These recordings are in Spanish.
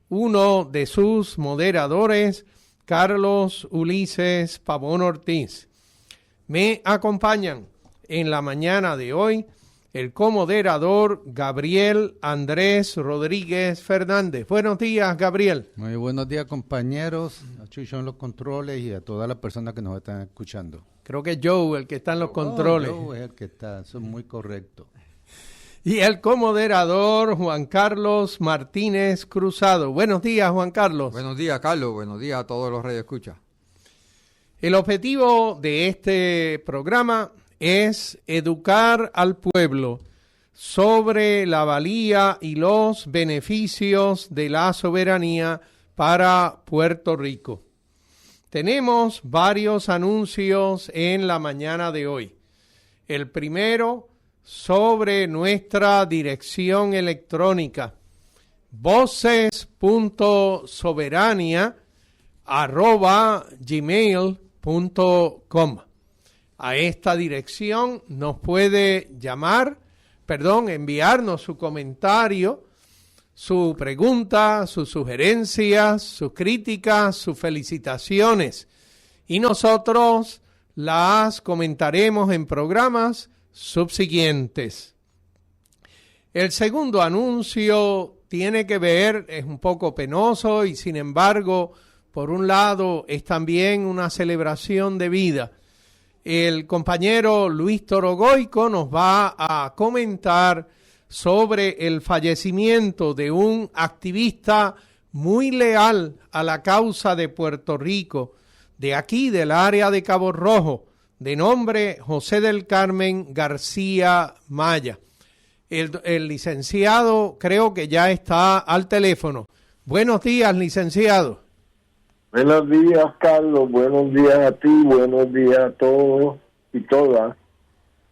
uno de sus moderadores, Carlos Ulises Pavón Ortiz. Me acompañan en la mañana de hoy el comoderador Gabriel Andrés Rodríguez Fernández. Buenos días, Gabriel. Muy buenos días, compañeros, a Chucho en los controles y a todas las personas que nos están escuchando. Creo que es Joe el que está en los controles. Joe es el que está, eso es muy correcto. Y el comoderador Juan Carlos Martínez Cruzado. Buenos días, Juan Carlos. Buenos días, Carlos. Buenos días a todos los radioescuchas. El objetivo de este programa es educar al pueblo sobre la valía y los beneficios de la soberanía para Puerto Rico. Tenemos varios anuncios en la mañana de hoy. El primero sobre nuestra dirección electrónica, voces.soberania@gmail.com. A esta dirección nos puede enviarnos su comentario, su pregunta, sus sugerencias, sus críticas, sus felicitaciones. Y nosotros las comentaremos en programas subsiguientes. El segundo anuncio tiene que ver, es un poco penoso y sin embargo, por un lado, es también una celebración de vida. El compañero Luis Torogoico nos va a comentar sobre el fallecimiento de un activista muy leal a la causa de Puerto Rico, de aquí, del área de Cabo Rojo, de nombre José del Carmen García Maya. El licenciado creo que ya está al teléfono. Buenos días, licenciado. Buenos días, Carlos. Buenos días a ti. Buenos días a todos y todas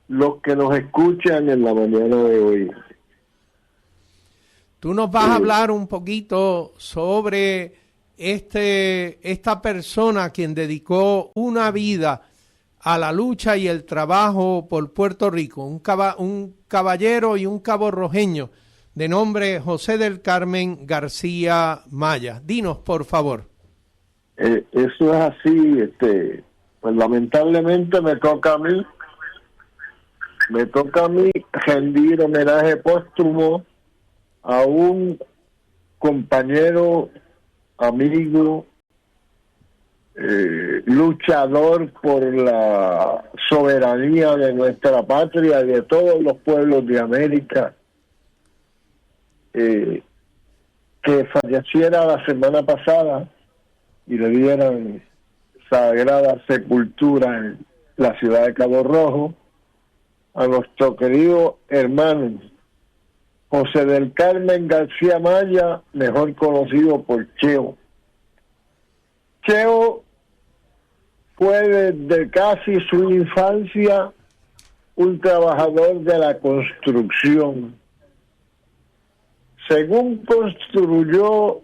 los que nos escuchan en la mañana de hoy. Tú nos vas a hablar un poquito sobre esta persona quien dedicó una vida a la lucha y el trabajo por Puerto Rico, un caballero y un caborrojeño de nombre José del Carmen García Maya. Dinos, por favor. Eso es así, pues lamentablemente me toca a mí rendir homenaje póstumo a un compañero, amigo, luchador por la soberanía de nuestra patria y de todos los pueblos de América, que falleciera la semana pasada y le dieran sagrada sepultura en la ciudad de Cabo Rojo, a nuestro querido hermano José del Carmen García Maya, mejor conocido por Cheo. Cheo fue desde casi su infancia un trabajador de la construcción. Según construyó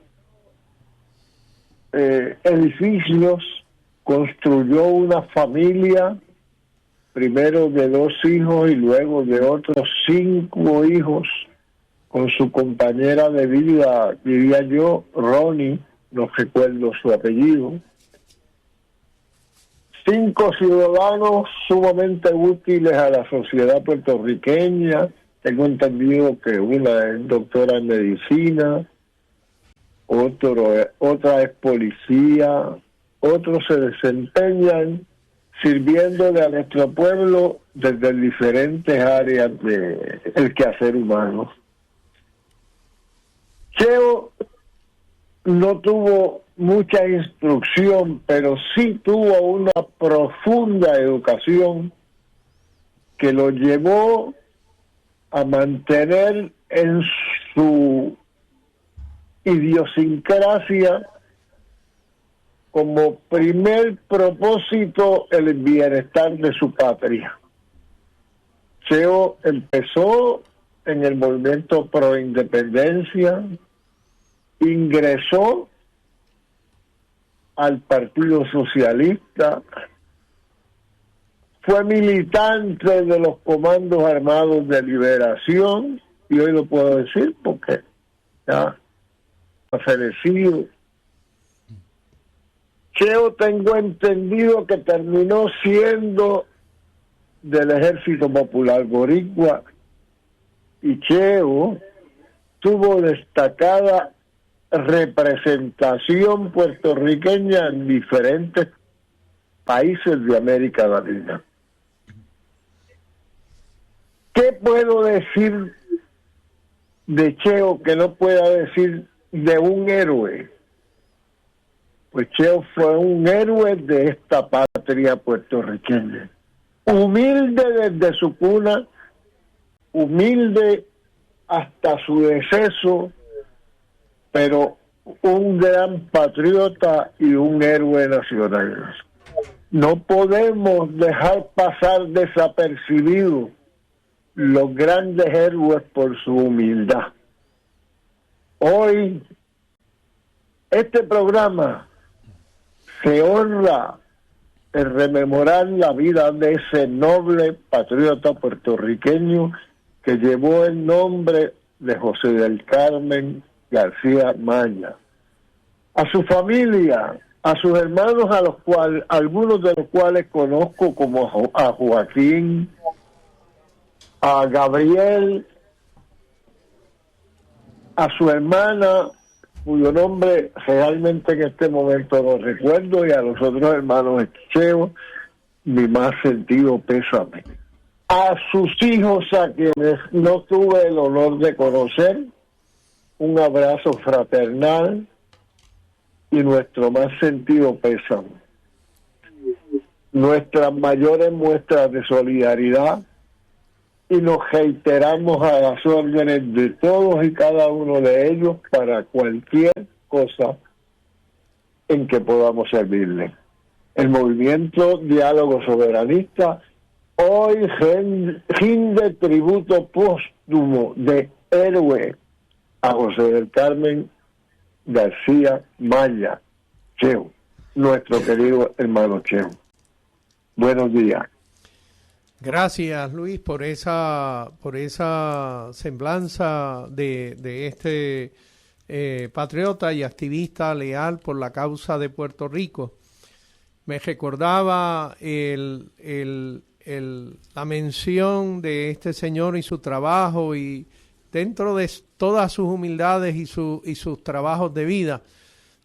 edificios, construyó una familia, primero de 2 hijos y luego de otros 5 hijos, con su compañera de vida, diría yo, Ronnie, no recuerdo su apellido. 5 ciudadanos sumamente útiles a la sociedad puertorriqueña. Tengo entendido que una es doctora en medicina, otra es policía, otros se desempeñan sirviéndole a nuestro pueblo desde diferentes áreas del quehacer humano. Cheo no tuvo mucha instrucción, pero sí tuvo una profunda educación que lo llevó a mantener en su idiosincrasia como primer propósito el bienestar de su patria. Cheo empezó en el movimiento pro independencia, ingresó al Partido Socialista, fue militante de los Comandos Armados de Liberación, y hoy lo puedo decir porque ya fenecido. Cheo, tengo entendido que terminó siendo del Ejército Popular Boricua, y Cheo tuvo destacada representación puertorriqueña en diferentes países de América Latina. ¿Qué puedo decir de Cheo que no pueda decir de un héroe? Pues Cheo fue un héroe de esta patria puertorriqueña. Humilde desde su cuna, humilde hasta su deceso, pero un gran patriota y un héroe nacional. No podemos dejar pasar desapercibidos los grandes héroes por su humildad. Hoy, este programa se honra en rememorar la vida de ese noble patriota puertorriqueño que llevó el nombre de José del Carmen García Maya. A su familia, a sus hermanos, algunos de los cuales conozco, como a Joaquín, a Gabriel, a su hermana, cuyo nombre realmente en este momento no recuerdo, y a los otros hermanos Cheo, mi más sentido pésame. A sus hijos, a quienes no tuve el honor de conocer, un abrazo fraternal y nuestro más sentido pésame. Nuestras mayores muestras de solidaridad, y nos reiteramos a las órdenes de todos y cada uno de ellos para cualquier cosa en que podamos servirle. El movimiento Diálogo Soberanista hoy rinde tributo póstumo de héroe a José del Carmen García Maya, Cheo, nuestro querido hermano Cheo. Buenos días. Gracias, Luis, por esa semblanza de este patriota y activista leal por la causa de Puerto Rico. Me recordaba la mención de este señor y su trabajo, y dentro de todas sus humildades y sus trabajos de vida,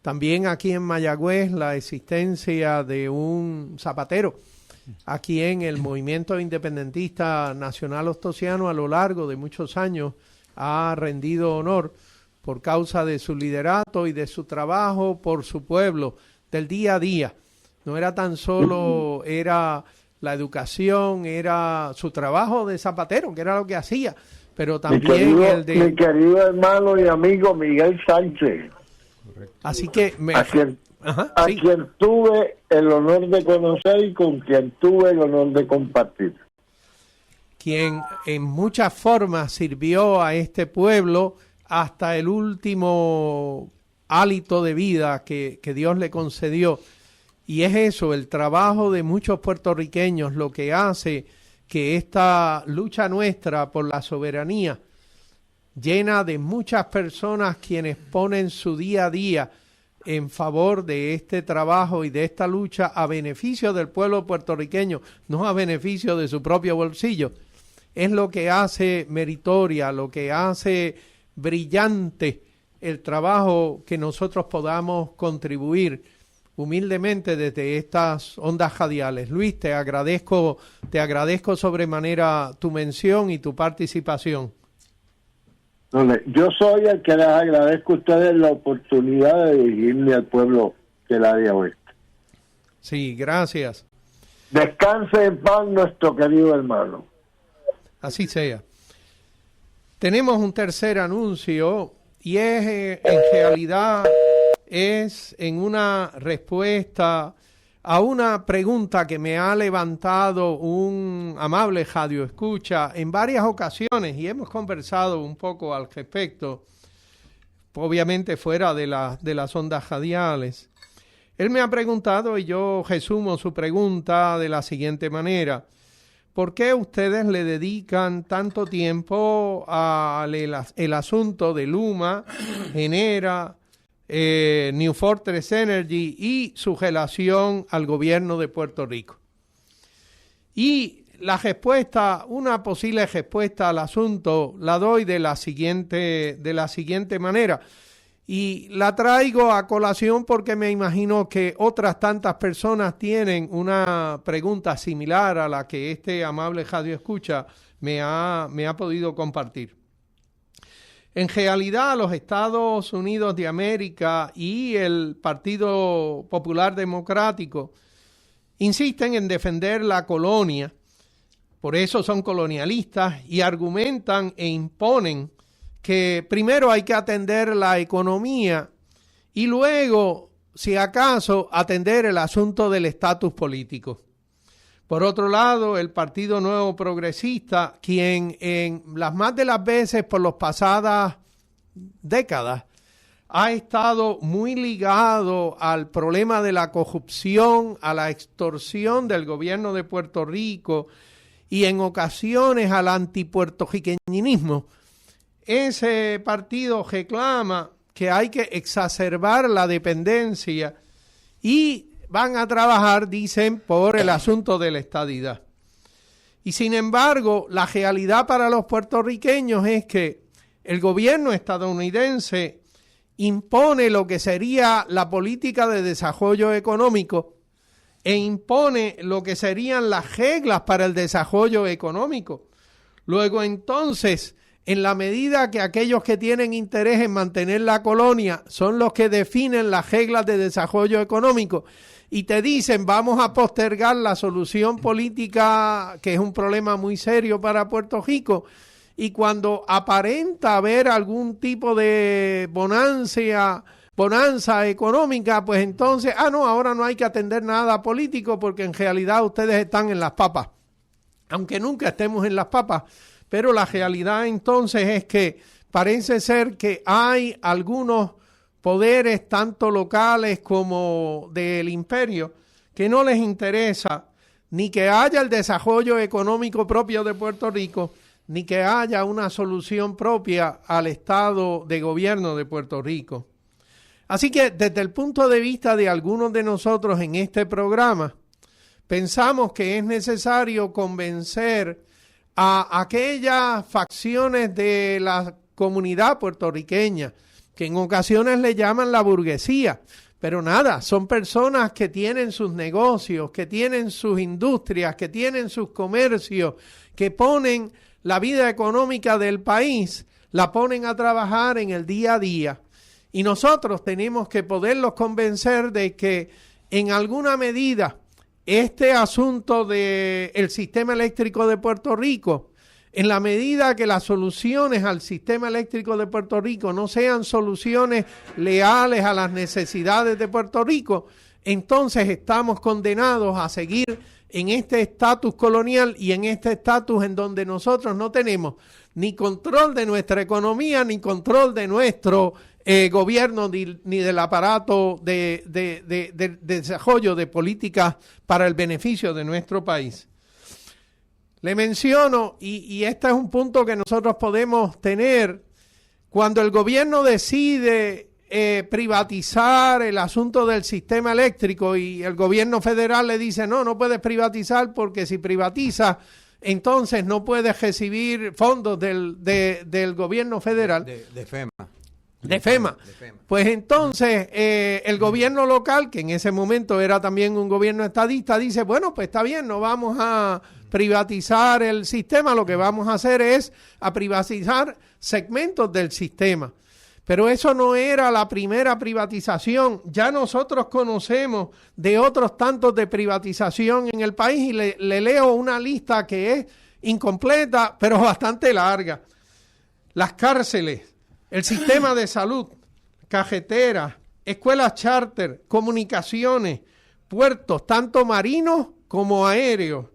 también aquí en Mayagüez la existencia de un zapatero, a quien el movimiento independentista nacional ostosiano a lo largo de muchos años ha rendido honor por causa de su liderato y de su trabajo por su pueblo, del día a día. No era tan solo era la educación, era su trabajo de zapatero, que era lo que hacía, pero también mi querido hermano y amigo Miguel Sánchez. Así que quien tuve el honor de conocer y con quien tuve el honor de compartir. Quien en muchas formas sirvió a este pueblo hasta el último hálito de vida que Dios le concedió. Y es eso, el trabajo de muchos puertorriqueños, lo que hace que esta lucha nuestra por la soberanía, llena de muchas personas quienes ponen su día a día en favor de este trabajo y de esta lucha a beneficio del pueblo puertorriqueño, no a beneficio de su propio bolsillo, es lo que hace meritoria, lo que hace brillante el trabajo que nosotros podamos contribuir humildemente desde estas ondas radiales. Luis, te agradezco sobremanera tu mención y tu participación. Yo soy el que les agradezco a ustedes la oportunidad de dirigirme al pueblo del área oeste. Sí, gracias. Descanse en paz nuestro querido hermano. Así sea. Tenemos un tercer anuncio y es en realidad en una respuesta a una pregunta que me ha levantado un amable radio escucha en varias ocasiones y hemos conversado un poco al respecto, obviamente fuera de las ondas radiales. Él me ha preguntado y yo resumo su pregunta de la siguiente manera: ¿por qué ustedes le dedican tanto tiempo al el asunto de Luma, Genera, New Fortress Energy y su relación al gobierno de Puerto Rico. Y la respuesta, una posible respuesta al asunto, la doy de la siguiente manera. Y la traigo a colación porque me imagino que otras tantas personas tienen una pregunta similar a la que este amable radio escucha me ha podido compartir. En realidad, los Estados Unidos de América y el Partido Popular Democrático insisten en defender la colonia, por eso son colonialistas y argumentan e imponen que primero hay que atender la economía y luego, si acaso, atender el asunto del estatus político. Por otro lado, el Partido Nuevo Progresista, quien en las más de las veces por las pasadas décadas ha estado muy ligado al problema de la corrupción, a la extorsión del gobierno de Puerto Rico y en ocasiones al antipuertorriqueñismo, ese partido reclama que hay que exacerbar la dependencia y van a trabajar, dicen, por el asunto de la estadidad. Y sin embargo, la realidad para los puertorriqueños es que el gobierno estadounidense impone lo que sería la política de desarrollo económico e impone lo que serían las reglas para el desarrollo económico. Luego entonces, en la medida que aquellos que tienen interés en mantener la colonia son los que definen las reglas de desarrollo económico y te dicen vamos a postergar la solución política, que es un problema muy serio para Puerto Rico, y cuando aparenta haber algún tipo de bonanza económica, pues entonces, ahora no hay que atender nada político porque en realidad ustedes están en las papas, aunque nunca estemos en las papas. Pero la realidad entonces es que parece ser que hay algunos poderes, tanto locales como del imperio, que no les interesa ni que haya el desarrollo económico propio de Puerto Rico, ni que haya una solución propia al estado de gobierno de Puerto Rico. Así que desde el punto de vista de algunos de nosotros en este programa, pensamos que es necesario convencer a aquellas facciones de la comunidad puertorriqueña, que en ocasiones le llaman la burguesía, pero nada, son personas que tienen sus negocios, que tienen sus industrias, que tienen sus comercios, que ponen la vida económica del país, la ponen a trabajar en el día a día. Y nosotros tenemos que poderlos convencer de que en alguna medida este asunto del sistema eléctrico de Puerto Rico, en la medida que las soluciones al sistema eléctrico de Puerto Rico no sean soluciones leales a las necesidades de Puerto Rico, entonces estamos condenados a seguir en este estatus colonial y en este estatus en donde nosotros no tenemos ni control de nuestra economía, ni control de nuestro gobierno, ni del aparato de desarrollo de políticas para el beneficio de nuestro país. Le menciono, y este es un punto que nosotros podemos tener, cuando el gobierno decide privatizar el asunto del sistema eléctrico y el gobierno federal le dice no puedes privatizar porque si privatizas entonces no puedes recibir fondos del gobierno federal. De FEMA. De FEMA. Pues entonces el gobierno local, que en ese momento era también un gobierno estadista, dice, bueno, pues está bien, no vamos a privatizar el sistema, lo que vamos a hacer es a privatizar segmentos del sistema. Pero eso no era la primera privatización. Ya nosotros conocemos de otros tantos de privatización en el país y le leo una lista que es incompleta, pero bastante larga. Las cárceles, el sistema de salud, cajeteras, escuelas charter, comunicaciones, puertos, tanto marinos como aéreos,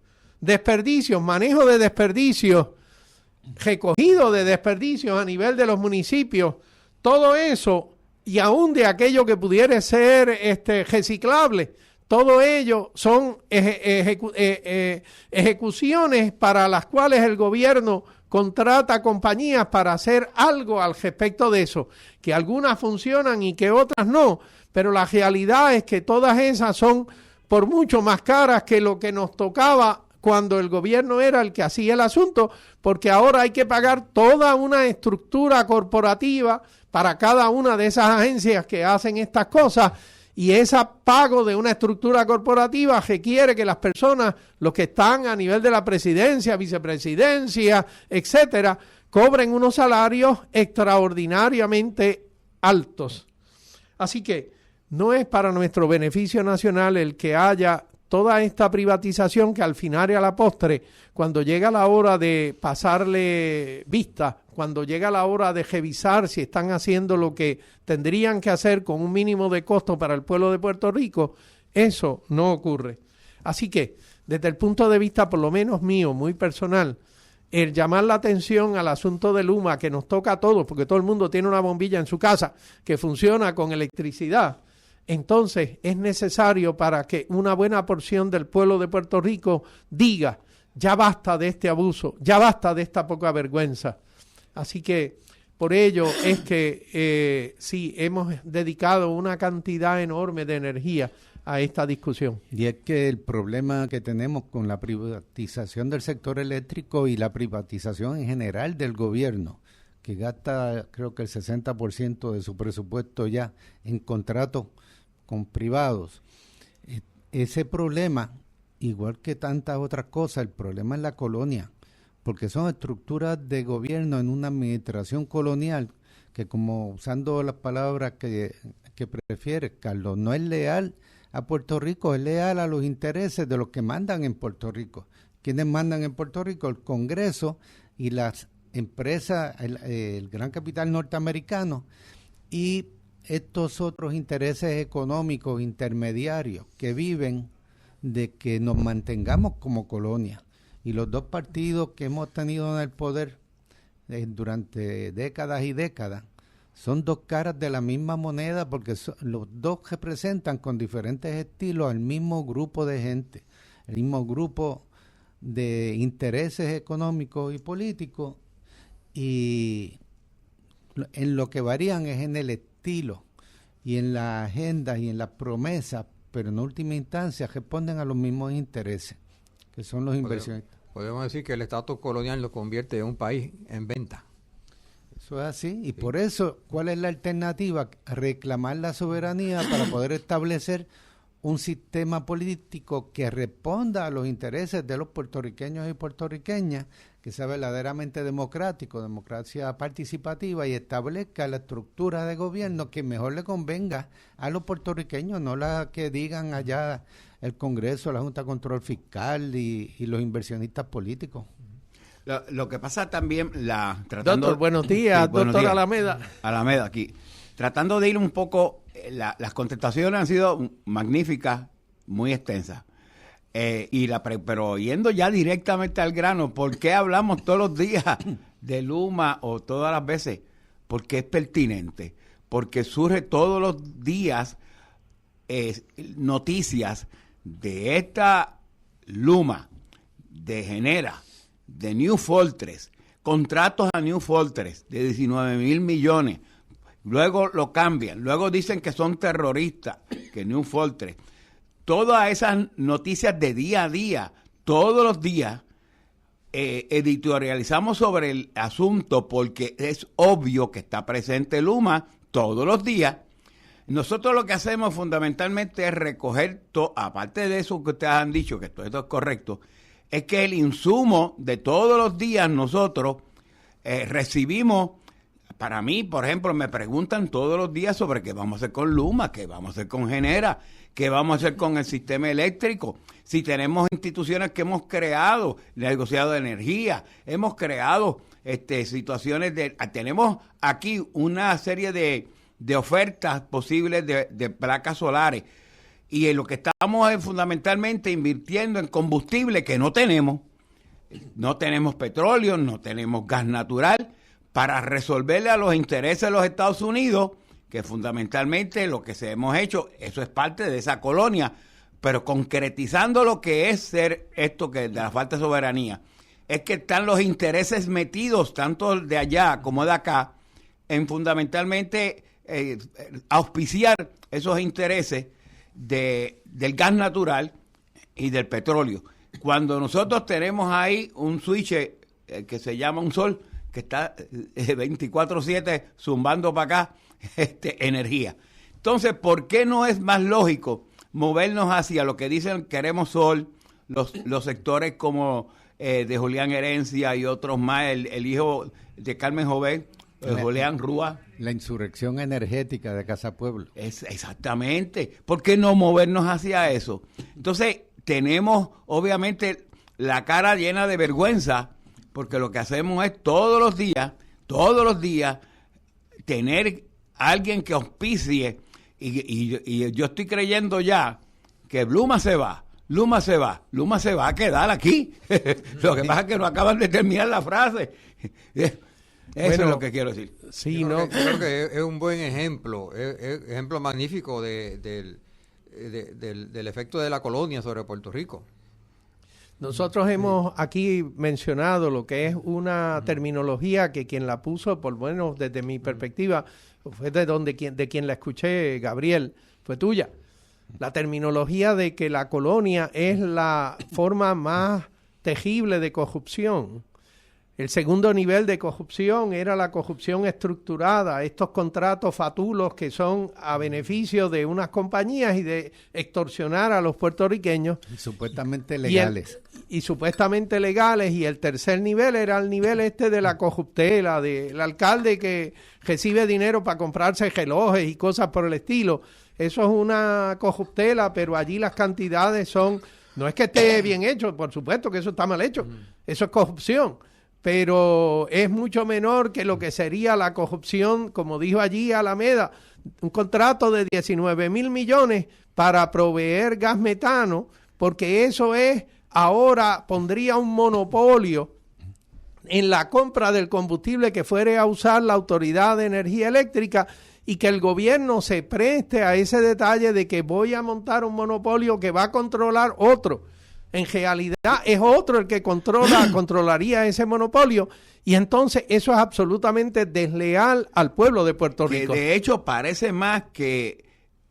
desperdicios, manejo de desperdicios, recogido de desperdicios a nivel de los municipios, todo eso, y aún de aquello que pudiera ser reciclable, todo ello son ejecuciones para las cuales el gobierno contrata compañías para hacer algo al respecto de eso, que algunas funcionan y que otras no, pero la realidad es que todas esas son por mucho más caras que lo que nos tocaba cuando el gobierno era el que hacía el asunto, porque ahora hay que pagar toda una estructura corporativa para cada una de esas agencias que hacen estas cosas, y ese pago de una estructura corporativa requiere que las personas, los que están a nivel de la presidencia, vicepresidencia, etcétera, cobren unos salarios extraordinariamente altos. Así que no es para nuestro beneficio nacional el que haya toda esta privatización que al final y a la postre, cuando llega la hora de pasarle vista, cuando llega la hora de revisar si están haciendo lo que tendrían que hacer con un mínimo de costo para el pueblo de Puerto Rico, eso no ocurre. Así que, desde el punto de vista por lo menos mío, muy personal, el llamar la atención al asunto de Luma, que nos toca a todos, porque todo el mundo tiene una bombilla en su casa que funciona con electricidad, entonces es necesario para que una buena porción del pueblo de Puerto Rico diga, ya basta de este abuso, ya basta de esta poca vergüenza. Así que por ello es que sí, hemos dedicado una cantidad enorme de energía a esta discusión. Y es que el problema que tenemos con la privatización del sector eléctrico y la privatización en general del gobierno, que gasta creo que el 60% de su presupuesto ya en contratos con privados, ese problema, igual que tantas otras cosas, el problema es la colonia, porque son estructuras de gobierno en una administración colonial que, como usando las palabras que prefiere Carlos, no es leal a Puerto Rico, es leal a los intereses de los que mandan en Puerto Rico. ¿Quiénes mandan en Puerto Rico? El Congreso y las empresas, el gran capital norteamericano y estos otros intereses económicos intermediarios que viven de que nos mantengamos como colonia. Y los dos partidos que hemos tenido en el poder durante décadas y décadas son dos caras de la misma moneda, porque los dos representan con diferentes estilos al mismo grupo de gente, el mismo grupo de intereses económicos y políticos, y en lo que varían es en el estilo y en las agendas y en las promesas, pero en última instancia responden a los mismos intereses, que son los inversionistas. Podemos decir que el estatus colonial lo convierte en un país en venta. Eso es así, y por eso, ¿cuál es la alternativa? Reclamar la soberanía para poder establecer un sistema político que responda a los intereses de los puertorriqueños y puertorriqueñas, que sea verdaderamente democrático, democracia participativa, y establezca la estructura de gobierno que mejor le convenga a los puertorriqueños, no la que digan allá el Congreso, la Junta de Control Fiscal y los inversionistas políticos. Lo que pasa también, Doctor, buenos días, sí, buenos doctor días. Alameda, aquí. Tratando de ir un poco, las contestaciones han sido magníficas, muy extensas. Pero yendo ya directamente al grano, ¿por qué hablamos todos los días de Luma o todas las veces? Porque es pertinente, porque surge todos los días noticias de esta Luma, de Genera, de New Fortress, contratos a New Fortress de 19,000 millones, luego lo cambian, luego dicen que son terroristas, que New Fortress. Todas esas noticias de día a día, todos los días, editorializamos sobre el asunto porque es obvio que está presente Luma todos los días. Nosotros lo que hacemos fundamentalmente es recoger, aparte de eso que ustedes han dicho, que todo esto es correcto, es que el insumo de todos los días nosotros recibimos. Para mí, por ejemplo, me preguntan todos los días sobre qué vamos a hacer con Luma, qué vamos a hacer con Genera, qué vamos a hacer con el sistema eléctrico, si tenemos instituciones que hemos creado, negociado de energía, hemos creado situaciones tenemos aquí una serie de ofertas posibles de placas solares, y en lo que estamos es fundamentalmente invirtiendo en combustible que no tenemos petróleo, no tenemos gas natural, para resolverle a los intereses de los Estados Unidos, que fundamentalmente lo que hemos hecho, eso es parte de esa colonia, pero concretizando lo que es ser esto que de la falta de soberanía, es que están los intereses metidos, tanto de allá como de acá, en fundamentalmente auspiciar esos intereses del gas natural y del petróleo. Cuando nosotros tenemos ahí un switch que se llama un sol, que está 24/7 zumbando para acá energía. Entonces, ¿por qué no es más lógico movernos hacia lo que dicen queremos sol, los sectores como de Julián Herencia y otros más, el hijo de Carmen Jovet, Julián Rúa? La insurrección energética de Casa Pueblo. Exactamente. ¿Por qué no movernos hacia eso? Entonces, tenemos obviamente la cara llena de vergüenza, porque lo que hacemos es todos los días, tener alguien que auspicie, y yo estoy creyendo ya que Luma se va a quedar aquí. Lo que pasa es que no acaban de terminar la frase. Eso es lo que quiero decir. Sí, creo que es un buen ejemplo, ejemplo magnífico del efecto de la colonia sobre Puerto Rico. Nosotros hemos aquí mencionado lo que es una terminología que quien la puso, por bueno, desde mi perspectiva, fue de quien la escuché, Gabriel, fue tuya. La terminología de que la colonia es la forma más tejible de corrupción. El segundo nivel de corrupción era la corrupción estructurada, estos contratos fatulos que son a beneficio de unas compañías y de extorsionar a los puertorriqueños. Y supuestamente legales. Y supuestamente legales, y el tercer nivel era el nivel de la corruptela, del alcalde que recibe dinero para comprarse relojes y cosas por el estilo. Eso es una corruptela, pero allí las cantidades son, no es que esté bien hecho, por supuesto que eso está mal hecho, eso es corrupción, pero es mucho menor que lo que sería la corrupción, como dijo allí Alameda, un contrato de 19,000 millones para proveer gas metano, porque eso es, ahora pondría un monopolio en la compra del combustible que fuere a usar la Autoridad de Energía Eléctrica, y que el gobierno se preste a ese detalle de que voy a montar un monopolio que va a controlar otro. En realidad es otro el que controlaría ese monopolio, y entonces eso es absolutamente desleal al pueblo de Puerto Rico. Que de hecho parece más que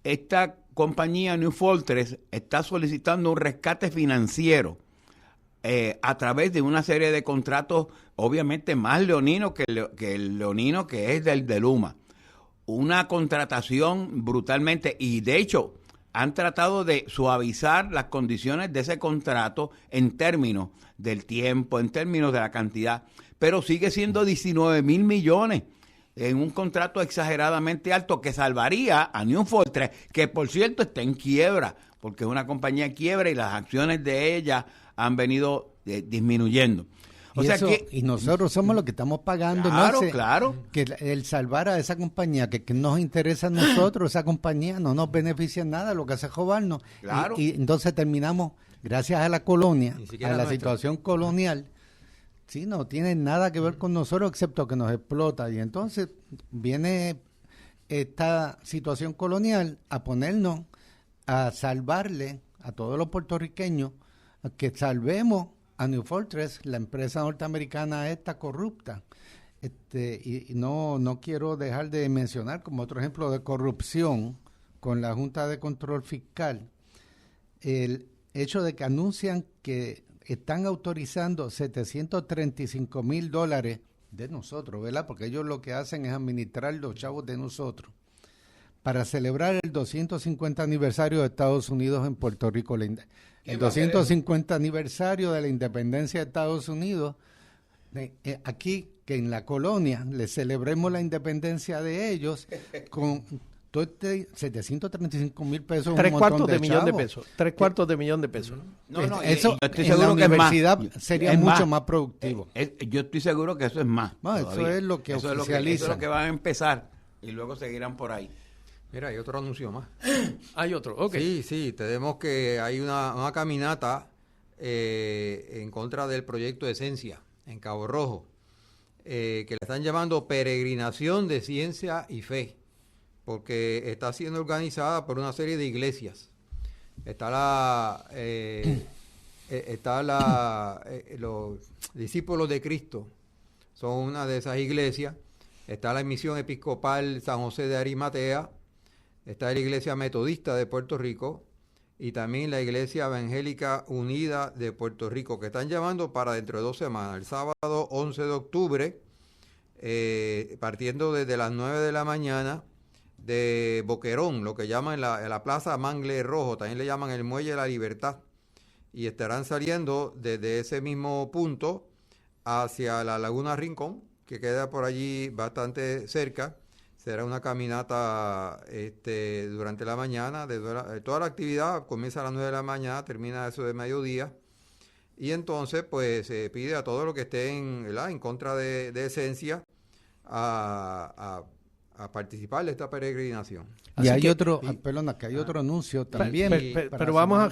esta compañía New Fortress está solicitando un rescate financiero a través de una serie de contratos, obviamente más leoninos que el leonino que es del de Luma. Una contratación brutalmente, y de hecho han tratado de suavizar las condiciones de ese contrato en términos del tiempo, en términos de la cantidad, pero sigue siendo 19,000 millones en un contrato exageradamente alto que salvaría a New Fortress, que por cierto está en quiebra, porque es una compañía en quiebra y las acciones de ella han venido disminuyendo. O sea y nosotros somos los que estamos pagando. Claro. Que el salvar a esa compañía, que nos interesa a nosotros, esa compañía no nos beneficia en nada, lo que hace es robarnos. Claro. Y entonces terminamos, gracias a la colonia, a la situación colonial, sí, no tiene nada que ver con nosotros, excepto que nos explota. Y entonces viene esta situación colonial a ponernos a salvarle a todos los puertorriqueños, a que salvemos a New Fortress, la empresa norteamericana esta corrupta. Y no quiero dejar de mencionar como otro ejemplo de corrupción con la Junta de Control Fiscal, el hecho de que anuncian que están autorizando $735,000 de nosotros, ¿verdad? Porque ellos lo que hacen es administrar los chavos de nosotros para celebrar el 250 aniversario de Estados Unidos en Puerto Rico. El 250 aniversario de la independencia de Estados Unidos. Aquí, que en la colonia, le celebremos la independencia de ellos con todo este 735,000 pesos. Tres cuartos de millón de pesos. No, eso yo estoy en seguro la que universidad es más. sería Es mucho más productivo. Yo estoy seguro que eso es más. Bueno, eso es lo que oficializan. Eso es lo que van a empezar y luego seguirán por ahí. Mira, hay otro anuncio más. Hay otro, ok. Sí, tenemos que hay una caminata en contra del proyecto Esencia en Cabo Rojo, que le están llamando Peregrinación de Ciencia y Fe, porque está siendo organizada por una serie de iglesias. los discípulos de Cristo, son una de esas iglesias. Está la Misión Episcopal San José de Arimatea, está la Iglesia Metodista de Puerto Rico y también la Iglesia Evangélica Unida de Puerto Rico, que están llamando para dentro de 2 semanas, el sábado 11 de octubre, partiendo desde las 9 de la mañana de Boquerón, lo que llaman la Plaza Mangle Rojo, también le llaman el Muelle de la Libertad, y estarán saliendo desde ese mismo punto hacia la Laguna Rincón, que queda por allí bastante cerca. Será una caminata durante la mañana. Toda la actividad comienza a las 9 de la mañana, termina a eso de mediodía. Y entonces, pues, se pide a todos los que estén en contra de Esencia a participar de esta peregrinación. Y hay otro, perdona, que hay otro anuncio también. Pero vamos a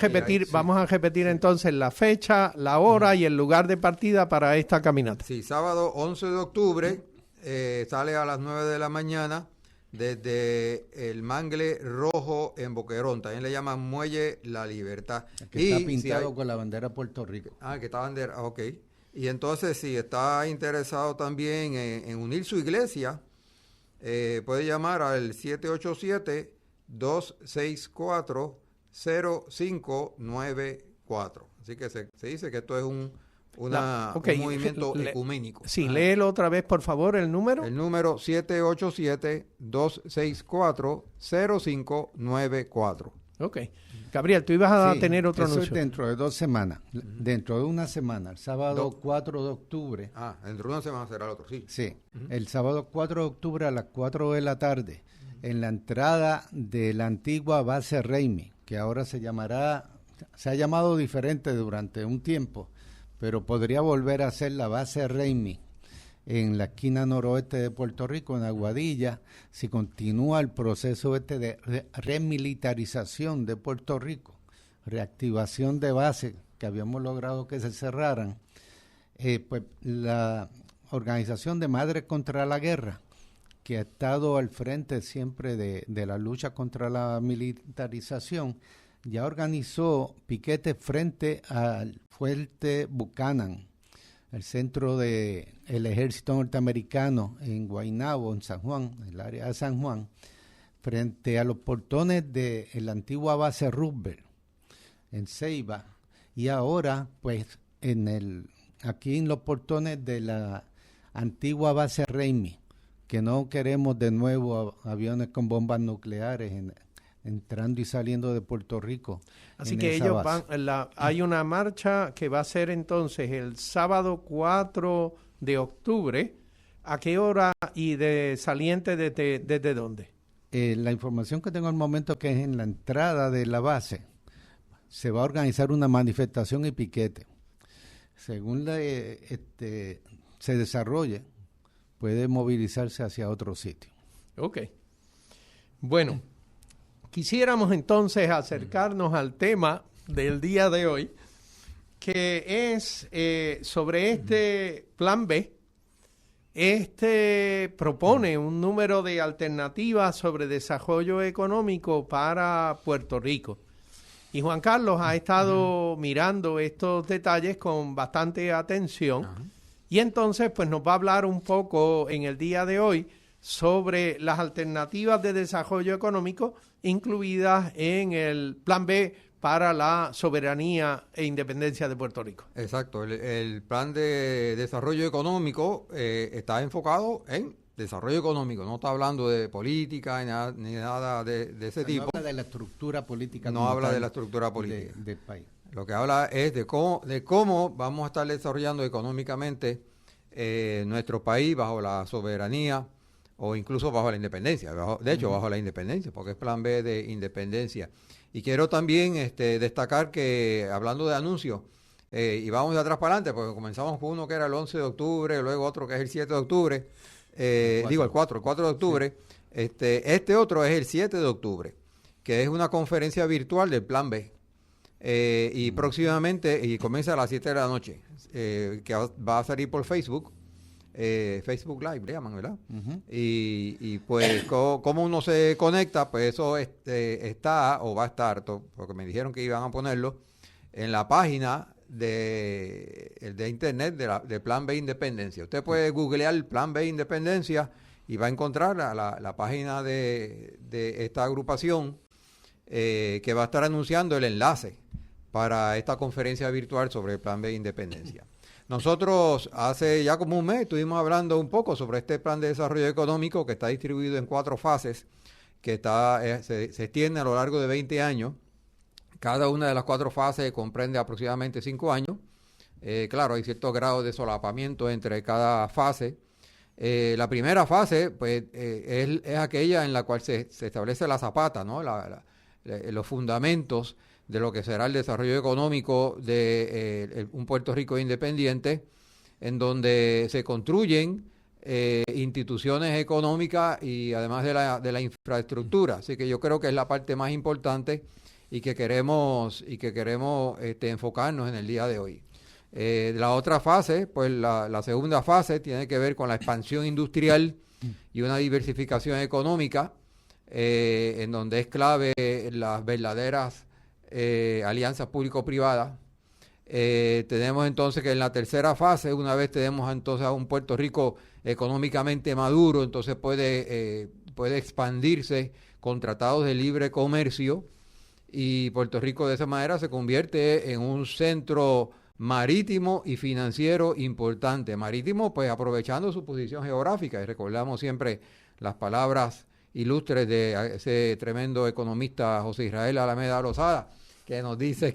repetir entonces la fecha, la hora y el lugar de partida para esta caminata. Sí, sábado 11 de octubre, sale a las 9 de la mañana desde el Mangle Rojo en Boquerón. También le llaman Muelle La Libertad. Que está pintado con la bandera de Puerto Rico. Que está bandera, ok. Y entonces, si está interesado también en unir su iglesia, puede llamar al 787-264-0594. Así que se dice que esto es un movimiento ecuménico. Sí, léelo otra vez, por favor, el número. El número 787-264-0594. Ok. Gabriel, tú ibas a tener otro eso anuncio. Es dentro de 2 semanas. Dentro de una semana, el sábado 4 de octubre. Dentro de una semana será el otro, sí. Sí, el sábado 4 de octubre a las 4 de la tarde, en la entrada de la antigua base Raimi, que ahora se ha llamado diferente durante un tiempo, pero podría volver a ser la base Raimi, en la esquina noroeste de Puerto Rico, en Aguadilla, si continúa el proceso de remilitarización de Puerto Rico, reactivación de bases que habíamos logrado que se cerraran, pues la Organización de Madres contra la Guerra, que ha estado al frente siempre de la lucha contra la militarización, ya organizó piquetes frente al fuerte Buchanan, el centro del ejército norteamericano en Guaynabo, en San Juan, en el área de San Juan, frente a los portones de la antigua base Roosevelt, en Ceiba, y ahora, pues, aquí en los portones de la antigua base Raimi, que no queremos de nuevo aviones con bombas nucleares entrando y saliendo de Puerto Rico. Así que ellos hay una marcha que va a ser entonces el sábado 4 de octubre. ¿A qué hora y de saliente desde dónde? La información que tengo al momento es que es en la entrada de la base. Se va a organizar una manifestación y piquete. Según se desarrolle, puede movilizarse hacia otro sitio. Ok. Bueno, quisiéramos entonces acercarnos al tema del día de hoy, que es sobre este plan B. Propone un número de alternativas sobre desarrollo económico para Puerto Rico. Y Juan Carlos ha estado mirando estos detalles con bastante atención. Y entonces pues nos va a hablar un poco en el día de hoy sobre las alternativas de desarrollo económico incluidas en el Plan B para la soberanía e independencia de Puerto Rico. Exacto, el Plan de Desarrollo Económico está enfocado en desarrollo económico, no está hablando de política ni nada de ese tipo. No habla de la estructura política. No habla de la estructura política del país. Lo que habla es de cómo vamos a estar desarrollando económicamente nuestro país bajo la soberanía o incluso bajo la independencia. Bajo la independencia, porque es plan B de independencia. Y quiero también destacar que, hablando de anuncios, y vamos de atrás para adelante, porque comenzamos con uno que era el 11 de octubre, luego otro que es el 7 de octubre, el 4 de octubre, sí. Este otro es el 7 de octubre, que es una conferencia virtual del plan B. Y próximamente, y comienza a las 7 de la noche, que va a salir por Facebook, Facebook Live, le llaman, ¿verdad? Ujú. Y pues, ¿cómo uno se conecta? Pues eso está o va a estar, porque me dijeron que iban a ponerlo, en la página de internet de Plan B Independencia. Usted puede googlear Plan B Independencia y va a encontrar la página de esta agrupación que va a estar anunciando el enlace para esta conferencia virtual sobre el Plan B Independencia. Nosotros hace ya como un mes estuvimos hablando un poco sobre este plan de desarrollo económico que está distribuido en 4 fases, que se extiende a lo largo de 20 años. Cada una de las 4 fases comprende aproximadamente 5 años. Claro, hay cierto grado de solapamiento entre cada fase. La primera fase, pues, es aquella en la cual se establece la zapata, ¿no? Los fundamentos de lo que será el desarrollo económico de un Puerto Rico independiente, en donde se construyen instituciones económicas y además de la infraestructura. Así que yo creo que es la parte más importante y que queremos enfocarnos en el día de hoy. La otra fase, pues la segunda fase tiene que ver con la expansión industrial y una diversificación económica, en donde es clave las verdaderas alianzas público-privadas. Tenemos entonces que en la tercera fase, una vez tenemos entonces a un Puerto Rico económicamente maduro, entonces puede expandirse con tratados de libre comercio, y Puerto Rico de esa manera se convierte en un centro marítimo y financiero importante. Marítimo, pues aprovechando su posición geográfica, y recordamos siempre las palabras ilustres de ese tremendo economista José Israel Alameda Lozada, que nos dice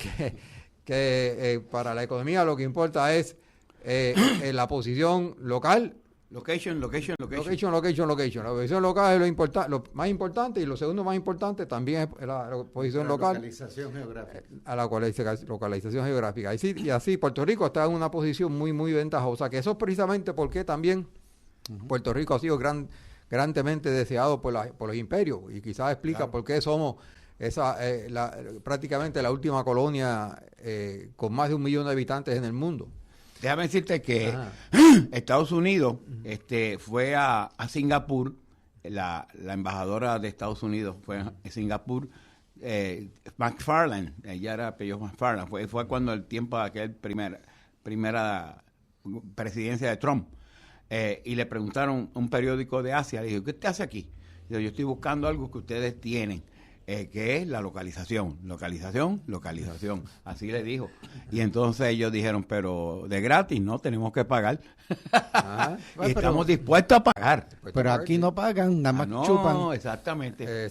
que para la economía lo que importa es la posición local. Location. Location. La posición local es lo más importante, y lo segundo más importante también es la posición local. Localización geográfica. A la localización geográfica. Y así Puerto Rico está en una posición muy, muy ventajosa, que eso es precisamente porque también Puerto Rico ha sido grandemente deseado por los imperios, y quizás explica por qué somos prácticamente la última colonia con más de 1 millón de habitantes en el mundo. Déjame decirte que Estados Unidos fue a Singapur, la embajadora de Estados Unidos fue a Singapur, McFarlane, ella era apellido McFarlane, fue cuando el tiempo de aquel primera presidencia de Trump, y le preguntaron un periódico de Asia, le dijo, ¿qué usted hace aquí? Yo estoy buscando algo que ustedes tienen, que es la localización, así le dijo. Y entonces ellos dijeron, pero de gratis, no, tenemos que pagar. Y estamos dispuestos a pagar. Pero aquí no pagan, nada más No, chupan. Exactamente.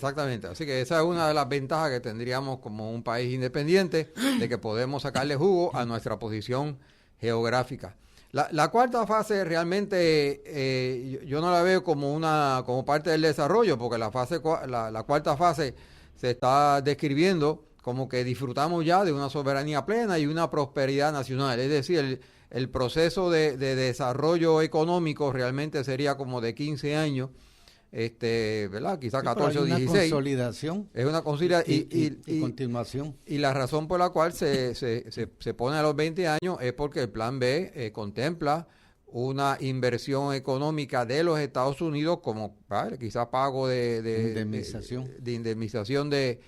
Así que esa es una de las ventajas que tendríamos como un país independiente, de que podemos sacarle jugo a nuestra posición geográfica. La cuarta fase realmente yo no la veo como parte del desarrollo, porque la cuarta fase se está describiendo como que disfrutamos ya de una soberanía plena y una prosperidad nacional. Es decir, el proceso de desarrollo económico realmente sería como de 15 años, ¿verdad? Quizás 14 o 16. Es una consolidación. Es una consolidación y continuación. Y la razón por la cual se pone a los 20 años es porque el Plan B contempla una inversión económica de los Estados Unidos como quizás pago de indemnización de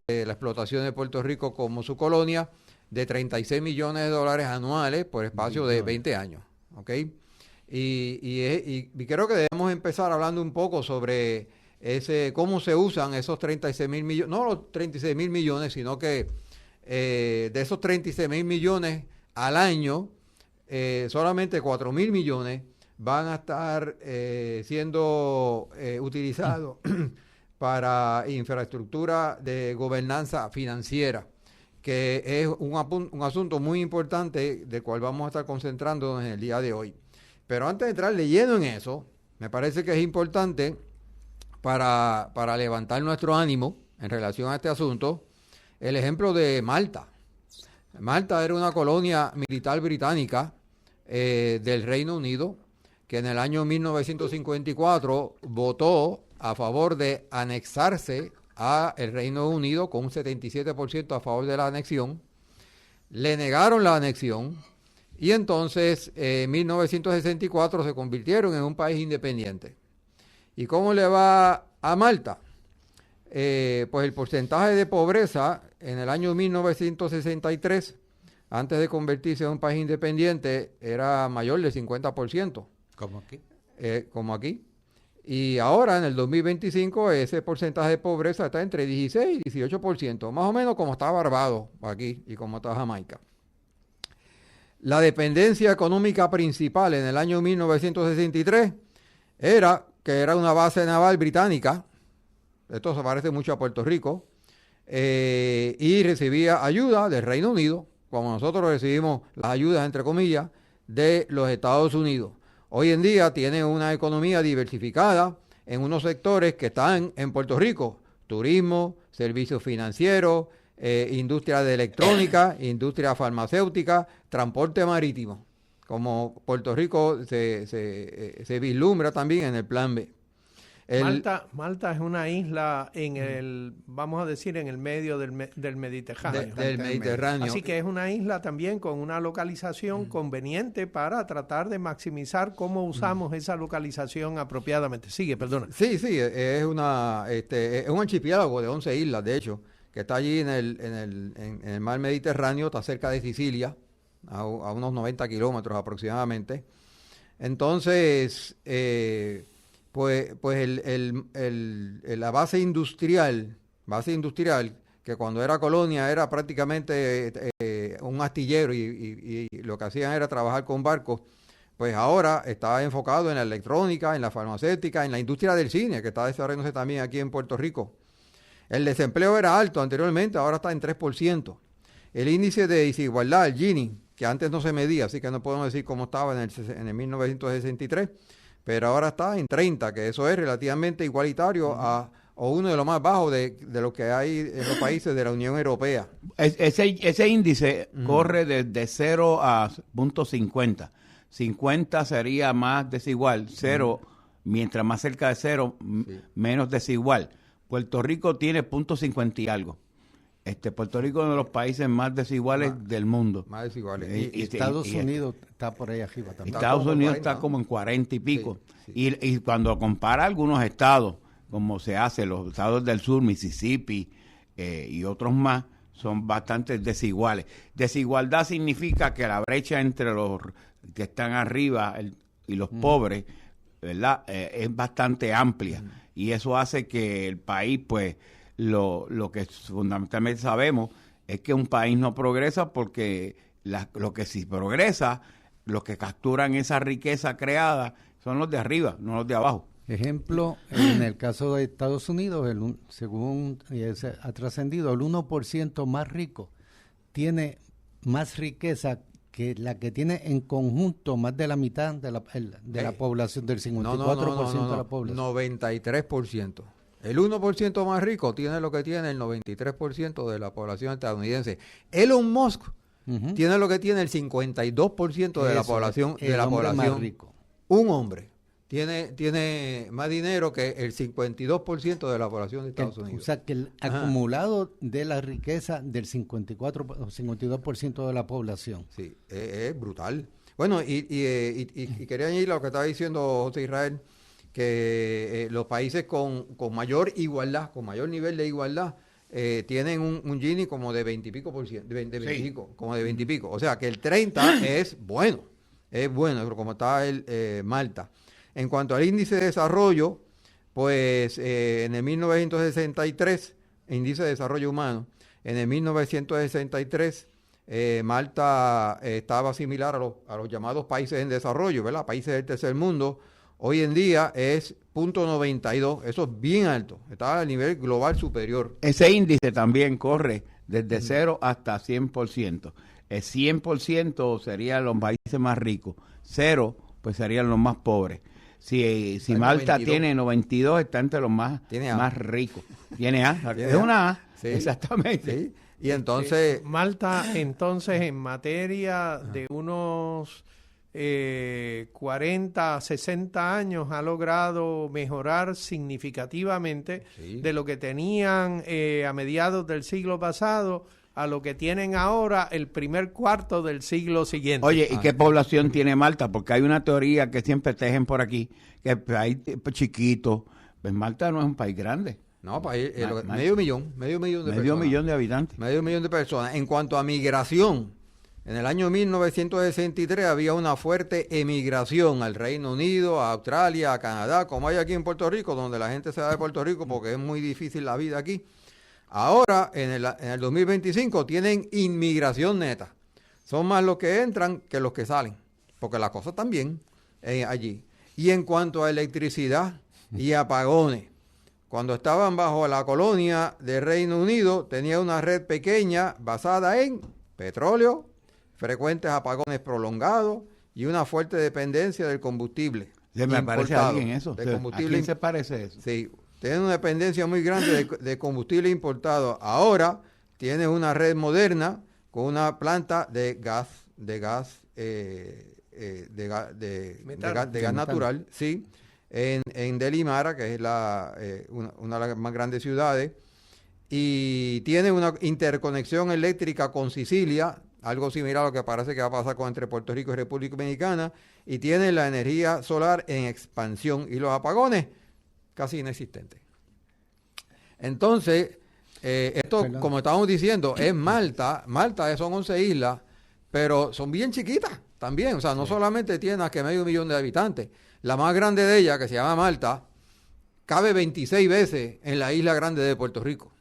la explotación de Puerto Rico como su colonia, de $36 millones anuales por espacio de 20 años. ¿Ok? Y creo que debemos empezar hablando un poco sobre cómo se usan esos 36,000 millones, no los 36,000 millones, sino que de esos 36,000 millones al año, solamente 4,000 millones van a estar siendo utilizados para infraestructura de gobernanza financiera, que es un asunto muy importante del cual vamos a estar concentrándonos en el día de hoy. Pero antes de entrar leyendo en eso, me parece que es importante para levantar nuestro ánimo en relación a este asunto, el ejemplo de Malta. Malta era una colonia militar británica del Reino Unido, que en el año 1954 votó a favor de anexarse a el Reino Unido, con un 77% a favor de la anexión. Le negaron la anexión Y entonces, en 1964 se convirtieron en un país independiente. ¿Y cómo le va a Malta? Pues el porcentaje de pobreza en el año 1963, antes de convertirse en un país independiente, era mayor del 50%. ¿Cómo aquí? Como aquí. Y ahora, en el 2025, ese porcentaje de pobreza está entre 16 y 18%, más o menos como está Barbados aquí y como está Jamaica. La dependencia económica principal en el año 1963 era que era una base naval británica, esto se parece mucho a Puerto Rico, y recibía ayuda del Reino Unido, como nosotros recibimos las ayudas, entre comillas, de los Estados Unidos. Hoy en día tiene una economía diversificada en unos sectores que están en Puerto Rico: turismo, servicios financieros, industria de electrónica, industria farmacéutica, transporte marítimo. Como Puerto Rico se vislumbra también en el Plan B. Malta es una isla en el, vamos a decir, en el medio del Mediterráneo. Del Mediterráneo. Así que es una isla también con una localización conveniente para tratar de maximizar cómo usamos esa localización apropiadamente. Sigue, perdona. Sí, es un archipiélago de 11 islas, de hecho, que está allí en el mar Mediterráneo, está cerca de Sicilia, a unos 90 kilómetros aproximadamente. Entonces, la base industrial, que cuando era colonia era prácticamente un astillero y lo que hacían era trabajar con barcos, pues ahora está enfocado en la electrónica, en la farmacéutica, en la industria del cine, que está desarrollándose también aquí en Puerto Rico. El desempleo era alto anteriormente, ahora está en 3%. El índice de desigualdad, el Gini, que antes no se medía, así que no podemos decir cómo estaba en el 1963, pero ahora está en 30, que eso es relativamente igualitario o uno de los más bajos de lo que hay en los países de la Unión Europea. Ese índice corre desde 0 a 0.50. 50 sería más desigual, 0, mientras más cerca de 0, menos desigual. Puerto Rico tiene 0.50 y algo. Puerto Rico es uno de los países más desiguales del mundo. Más desiguales. Y Estados Unidos está por ahí arriba también. Estados Unidos está como en 40 y pico. Sí. Y cuando compara algunos estados, como se hace, los estados del sur, Mississippi y otros más, son bastante desiguales. Desigualdad significa que la brecha entre los que están arriba y los pobres, ¿verdad? Es bastante amplia. Y eso hace que el país, pues, lo que fundamentalmente sabemos es que un país no progresa porque lo que sí progresa, los que capturan esa riqueza creada son los de arriba, no los de abajo. Ejemplo, en el caso de Estados Unidos, según ha trascendido, el 1% más rico tiene más riqueza que la que tiene en conjunto más de la mitad de la población, del 54% de la población. 93%. El 1% más rico tiene lo que tiene el 93% de la población estadounidense. Elon Musk tiene lo que tiene el 52% de la población. Más rico. Un hombre tiene más dinero que el 52% de la población de Estados Unidos. O sea que el acumulado de la riqueza del 54 o 52% de la población. Sí, es brutal. Bueno, y quería añadir lo que estaba diciendo José Israel, que los países con mayor igualdad, con mayor nivel de igualdad, tienen un Gini como de 20 y pico por ciento, como de 20 y pico. O sea que el 30 es bueno, como está Malta. En cuanto al índice de desarrollo, pues en el 1963, índice de desarrollo humano, en el 1963 Malta estaba similar a los llamados países en desarrollo, ¿verdad? Países del tercer mundo. Hoy en día es 0.92, eso es bien alto, está a nivel global superior. Ese índice también corre desde 0 hasta 100%. El 100% serían los países más ricos, 0 pues serían los más pobres. Si Malta 92. Tiene 92, está entre los más ricos. Tiene A, es una A, sí, exactamente. Sí. Y entonces... Malta, entonces, en materia de unos 40, 60 años, ha logrado mejorar significativamente de lo que tenían a mediados del siglo pasado a lo que tienen ahora el primer cuarto del siglo siguiente. Oye, ¿y qué población tiene Malta? Porque hay una teoría que siempre tejen por aquí, que el país chiquito, pues Malta no es un país grande. No, medio millón de personas. Medio millón de habitantes. Medio millón de personas. En cuanto a migración, en el año 1963 había una fuerte emigración al Reino Unido, a Australia, a Canadá, como hay aquí en Puerto Rico, donde la gente se va de Puerto Rico porque es muy difícil la vida aquí. Ahora, en el 2025, tienen inmigración neta. Son más los que entran que los que salen, porque las cosas están bien allí. Y en cuanto a electricidad y apagones, cuando estaban bajo la colonia de Reino Unido, tenía una red pequeña basada en petróleo, frecuentes apagones prolongados y una fuerte dependencia del combustible. Se me parece a alguien eso. ¿A quién se parece eso? Sí, tiene una dependencia muy grande de combustible importado. Ahora tiene una red moderna con una planta de gas natural, sí, en Delimara, que es una de las más grandes ciudades, y tiene una interconexión eléctrica con Sicilia, algo similar a lo que parece que va a pasar entre Puerto Rico y República Dominicana, y tiene la energía solar en expansión y los apagones casi inexistentes. Entonces, esto, como estábamos diciendo, es Malta son 11 islas, pero son bien chiquitas también, o sea, no solamente tiene más que medio millón de habitantes. La más grande de ellas, que se llama Malta, cabe 26 veces en la isla grande de Puerto Rico.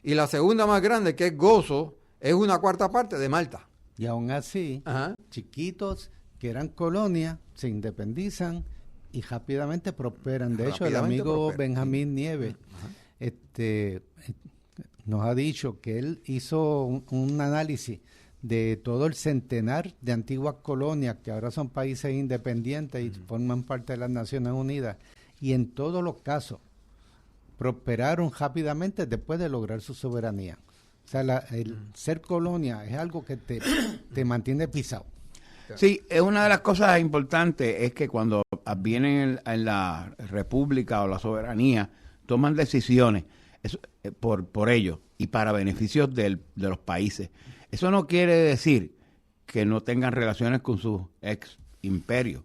Y la segunda más grande, que es Gozo, es una cuarta parte de Malta. Y aún así, chiquitos que eran colonias, se independizan y rápidamente prosperan. De hecho, el amigo Benjamín Nieves nos ha dicho que él hizo un análisis de todo el centenar de antiguas colonias que ahora son países independientes y forman parte de las Naciones Unidas, y en todos los casos prosperaron rápidamente después de lograr su soberanía. O sea, el ser colonia es algo que te mantiene pisado. Sí, es una de las cosas importantes, es que cuando vienen en la república o la soberanía, toman decisiones por ellos y para beneficios de los países. Eso no quiere decir que no tengan relaciones con sus ex imperios.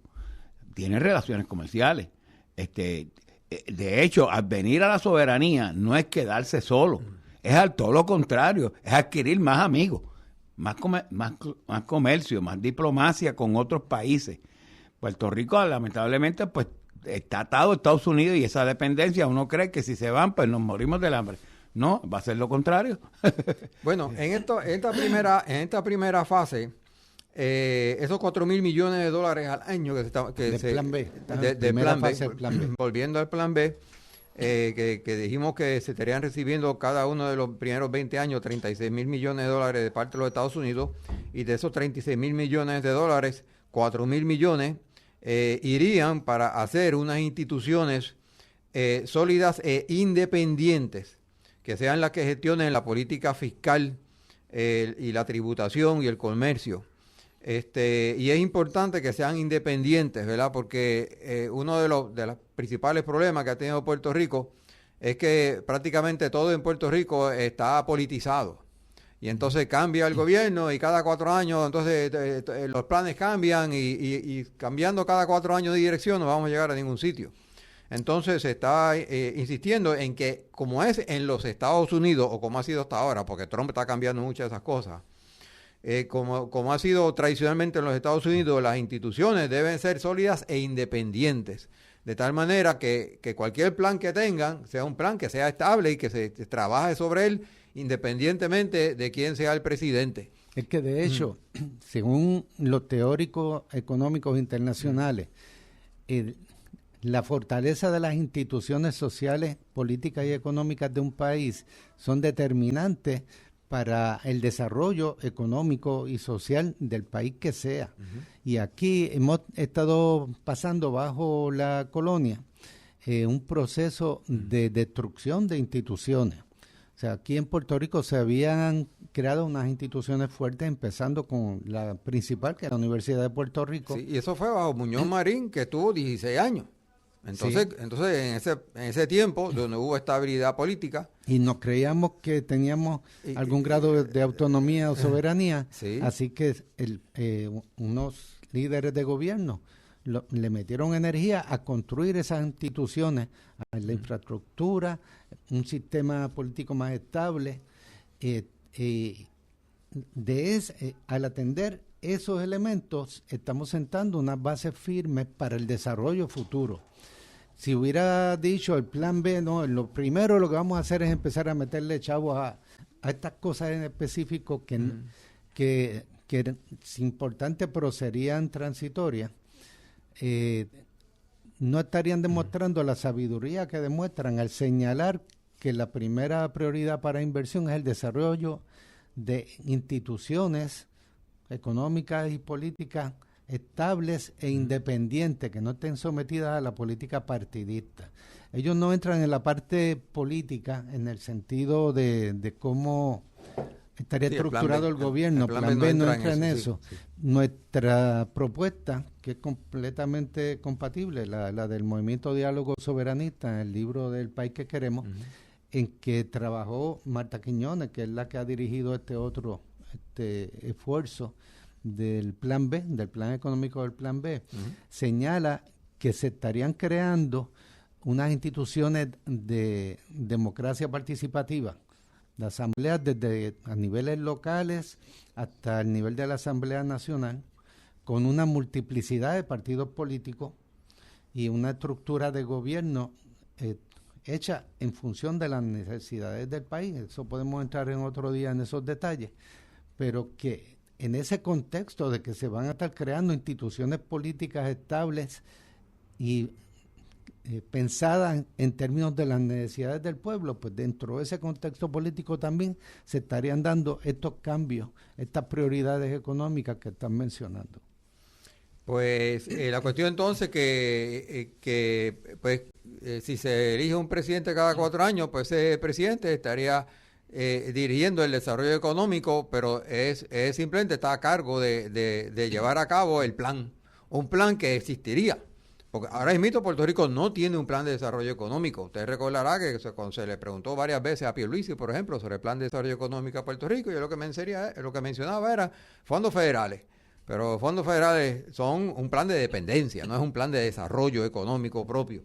Tienen relaciones comerciales. De hecho, al venir a la soberanía no es quedarse solo, es al todo lo contrario, es adquirir más amigos, más comercio, más diplomacia con otros países. Puerto Rico, lamentablemente, pues está atado a Estados Unidos y esa dependencia, uno cree que si se van, pues nos morimos del hambre. No, va a ser lo contrario. Bueno, en esta primera fase, esos 4.000 millones de dólares al año Plan B. Plan B. Volviendo al plan B, que dijimos que se estarían recibiendo cada uno de los primeros 20 años 36.000 millones de dólares de parte de los Estados Unidos, y de esos 36.000 millones de dólares, 4.000 millones irían para hacer unas instituciones sólidas e independientes, que sean las que gestionen la política fiscal y la tributación y el comercio. Y es importante que sean independientes, ¿verdad? Porque uno de los principales problemas que ha tenido Puerto Rico es que prácticamente todo en Puerto Rico está politizado. Y entonces cambia el gobierno y cada 4 años, entonces los planes cambian y cambiando cada 4 años de dirección no vamos a llegar a ningún sitio. Entonces se está insistiendo en que, como es en los Estados Unidos, o como ha sido hasta ahora, porque Trump está cambiando muchas de esas cosas, como ha sido tradicionalmente en los Estados Unidos, las instituciones deben ser sólidas e independientes, de tal manera que cualquier plan que tengan sea un plan que sea estable y que se trabaje sobre él independientemente de quién sea el presidente. Es que de hecho, según los teóricos económicos internacionales, la fortaleza de las instituciones sociales, políticas y económicas de un país son determinantes para el desarrollo económico y social del país que sea. Y aquí hemos estado pasando bajo la colonia un proceso de destrucción de instituciones. O sea, aquí en Puerto Rico se habían creado unas instituciones fuertes, empezando con la principal, que es la Universidad de Puerto Rico. Sí, y eso fue bajo Muñoz Marín, que estuvo 16 años. Entonces, Sí. entonces en ese tiempo, donde hubo estabilidad política, Y nos creíamos que teníamos algún grado de autonomía o soberanía, sí. así que unos líderes de gobierno le metieron energía a construir esas instituciones, a la infraestructura, un sistema político más estable. Al atender esos elementos, estamos sentando unas bases firmes para el desarrollo futuro. Si hubiera dicho el plan B, no, lo primero lo que vamos a hacer es empezar a meterle chavos a estas cosas en específico que es importante, pero serían transitorias, no estarían demostrando la sabiduría que demuestran al señalar que la primera prioridad para inversión es el desarrollo de instituciones económicas y políticas estables e independientes, que no estén sometidas a la política partidista. Ellos no entran en la parte política en el sentido de cómo estaría estructurado el gobierno. Plan B no entra en eso. Sí. Nuestra propuesta, que es completamente compatible, la del Movimiento Diálogo Soberanista, en el libro del País que Queremos, en que trabajó Marta Quiñones, que es la que ha dirigido este esfuerzo del Plan B, del Plan Económico del Plan B, señala que se estarían creando unas instituciones de democracia participativa, de asambleas desde a niveles locales hasta el nivel de la Asamblea Nacional, con una multiplicidad de partidos políticos y una estructura de gobierno hecha en función de las necesidades del país. Eso podemos entrar en otro día en esos detalles, pero que en ese contexto de que se van a estar creando instituciones políticas estables y pensadas en términos de las necesidades del pueblo, pues dentro de ese contexto político también se estarían dando estos cambios, estas prioridades económicas que están mencionando. Pues la cuestión entonces si se elige un presidente cada 4 años, pues ese presidente estaría dirigiendo el desarrollo económico, pero simplemente está a cargo de llevar a cabo el plan, un plan que existiría. Porque ahora mismo Puerto Rico no tiene un plan de desarrollo económico. Usted recordará que cuando se le preguntó varias veces a Pierluisi, por ejemplo, sobre el plan de desarrollo económico a Puerto Rico, yo lo que mencionaba era fondos federales. Pero fondos federales son un plan de dependencia, no es un plan de desarrollo económico propio.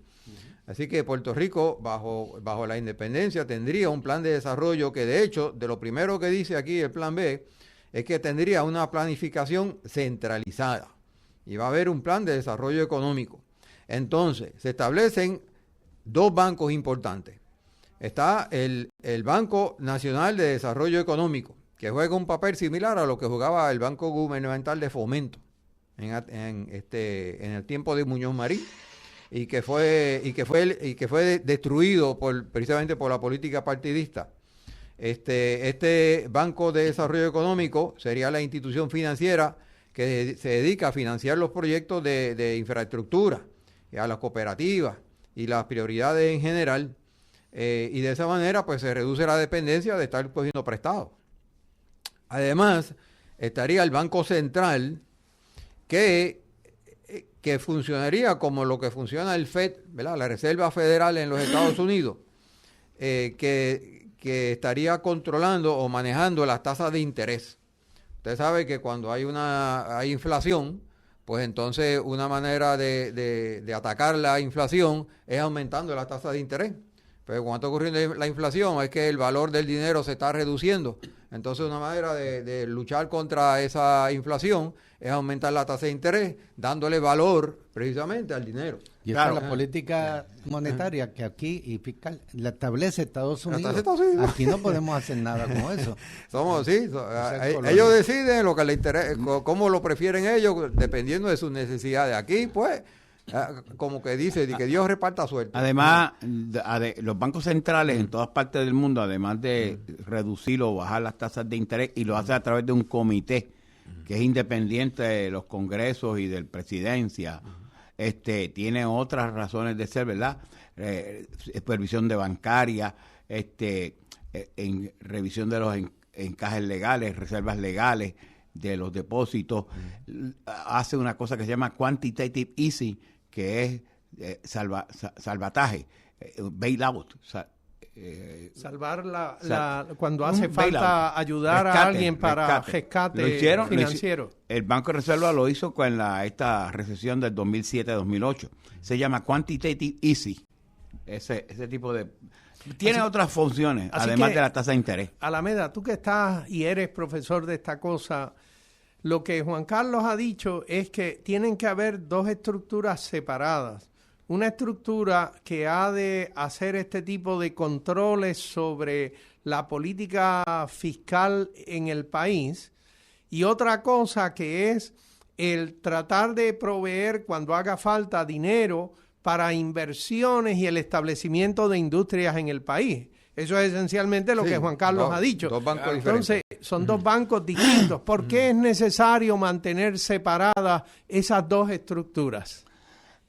Así que Puerto Rico, bajo la independencia, tendría un plan de desarrollo que, de hecho, de lo primero que dice aquí el plan B, es que tendría una planificación centralizada. Y va a haber un plan de desarrollo económico. Entonces, se establecen 2 bancos importantes. Está el Banco Nacional de Desarrollo Económico, que juega un papel similar a lo que jugaba el Banco Gubernamental de Fomento en el tiempo de Muñoz Marín, y que fue destruido precisamente por la política partidista. Este Banco de Desarrollo Económico sería la institución financiera que se dedica a financiar los proyectos de infraestructura, a las cooperativas y las prioridades en general, y de esa manera pues se reduce la dependencia de estar cogiendo prestado. Además, estaría el Banco Central, que funcionaría como lo que funciona el FED, ¿verdad? La Reserva Federal en los Estados Unidos, que estaría controlando o manejando las tasas de interés. Usted sabe que cuando hay inflación, pues entonces una manera de atacar la inflación es aumentando las tasas de interés. Pero cuando está ocurriendo la inflación es que el valor del dinero se está reduciendo. Entonces una manera de luchar contra esa inflación es aumentar la tasa de interés, dándole valor precisamente al dinero. Y esa es la política monetaria que aquí y fiscal la establece Estados Unidos. Aquí no podemos hacer nada con eso. Ellos deciden lo que les interesa, cómo lo prefieren ellos, dependiendo de sus necesidades. Aquí, pues, como que dice, que Dios reparta suerte. Además, los bancos centrales en todas partes del mundo, además de reducir o bajar las tasas de interés, y lo hace a través de un comité que es independiente de los congresos y de presidencia, tiene otras razones de ser, ¿verdad? Supervisión de bancaria, en revisión de los encajes legales, reservas legales de los depósitos, hace una cosa que se llama quantitative easing, que es salvataje, bailout, salvar cuando un hace falta bailout, ayudar a alguien para rescate lo hicieron, financiero. El Banco de Reserva lo hizo con esta recesión del 2007-2008. Se llama Quantitative Easy. Ese tipo de... Tiene otras funciones, además de la tasa de interés. Alameda, tú que estás y eres profesor de esta cosa, lo que Juan Carlos ha dicho es que tienen que haber dos estructuras separadas. Una estructura que ha de hacer este tipo de controles sobre la política fiscal en el país y otra cosa que es el tratar de proveer cuando haga falta dinero para inversiones y el establecimiento de industrias en el país. Eso es esencialmente lo que Juan Carlos ha dicho. Dos bancos Entonces, son dos bancos distintos. ¿Por qué es necesario mantener separadas esas dos estructuras?